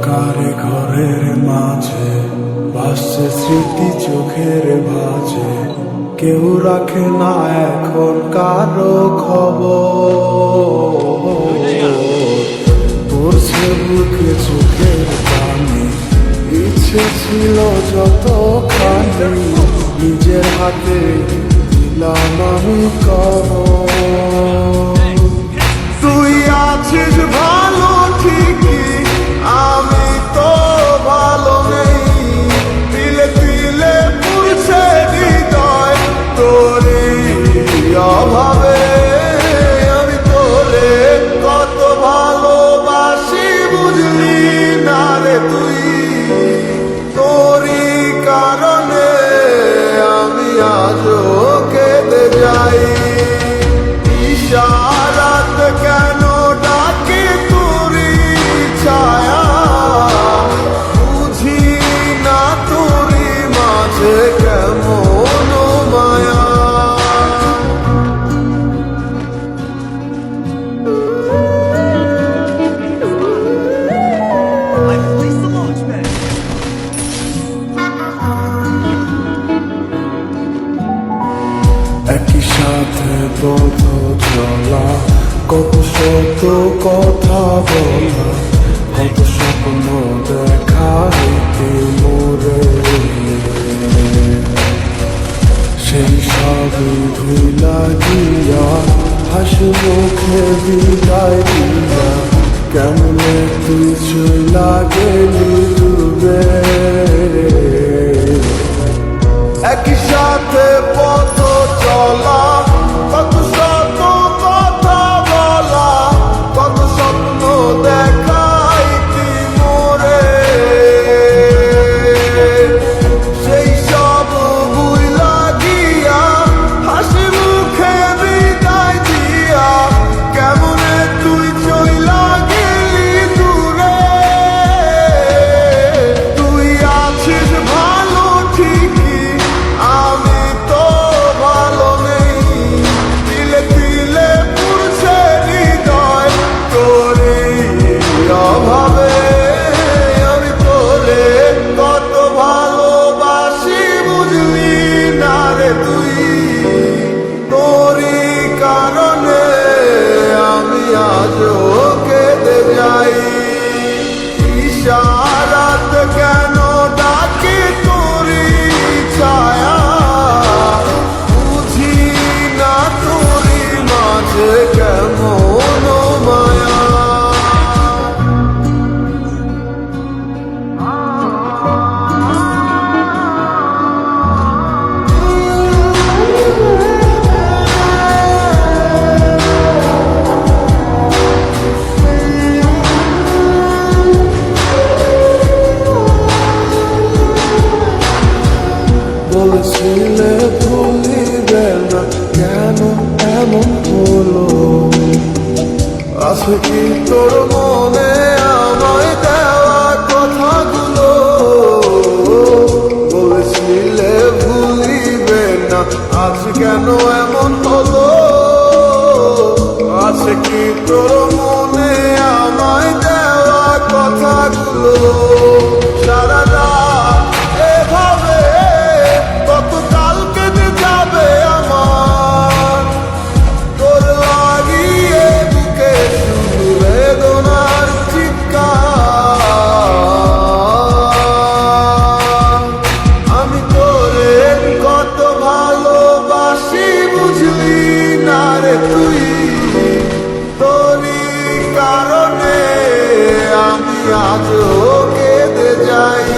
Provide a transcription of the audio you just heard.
অন্ধকার ঘরের মাঝে ভাসছে স্মৃতি চোখের ভাঁজে, কেউ রাখে না এখন কারো খবর। পড়ছে বুকে চোখের পানি, ইচ্ছে ছিল যতখানি নিজের হাতে দিলাম আমি কবর। তুই আছিস ভালো ঠিকই, আমি তো ভালো নেই। তিলে তিলে পুড়ছে হৃদয় তোরই অভাবে। আমি তোরে কত ভালোবাসি বুঝলি না রে তুই। তোরই কারণে আমি আজও কেঁদে যাই। ইশারাত কেন ডাকে তোরই ছায়া, বুঝি না তোরই মাঝে কেমন মায়া। একই সাথে পথ চলা, কত শত কথা বলা, কত স্বপ্ন দেখা হইতে মোরে। সেই সবই ভুলা গিয়া হাসি মুখে বিদায় দিয়া, কেমনে তুই চইলা গেলি ডুবে। একই সাথে পথ চলা, কত শত কথা বলা, কত স্বপ্ন দেখাইতি মোরে। সেই সব ভুইলা গিয়া হাসি মুখে বিদায় দিয়া, কেমনে তুই চইলা গেলি দূরে। তুই আছিস ভালো ঠিকই, আমি তো ভালো নেই। তিলে তিলে পুড়ছে হৃদয় তোরই অভাবে। আমি তোরে কত ভালোবাসি বুঝলি না রে তুই। তোরই কারণে আমি আজও কেঁদে যাই। ইশারাত কেন ডাকে তোরই ছায়া, বুঝি না তোরই মাঝে কেমন মায়া। বলেছিলে ভুলিবে না, কেন এমন হলো? আছে কি তোর মনে আমায় দেওয়া কথাগুলো? বলেছিলে ভুলিবে না, আজ কেন এমন হলো? আছে কি তোর মনে আমায় দেওয়া কথাগুলো? সারা রাত এভাবে কত কাল কেটে যাবে আমার, তোর লাগিয়ে বুকে শুধু বেদনার চিৎকার। আমি তোরে কত ভালোবাসি বুঝলি না রে তুই। তোরই কারণে আমি আজও কেঁদে যাই।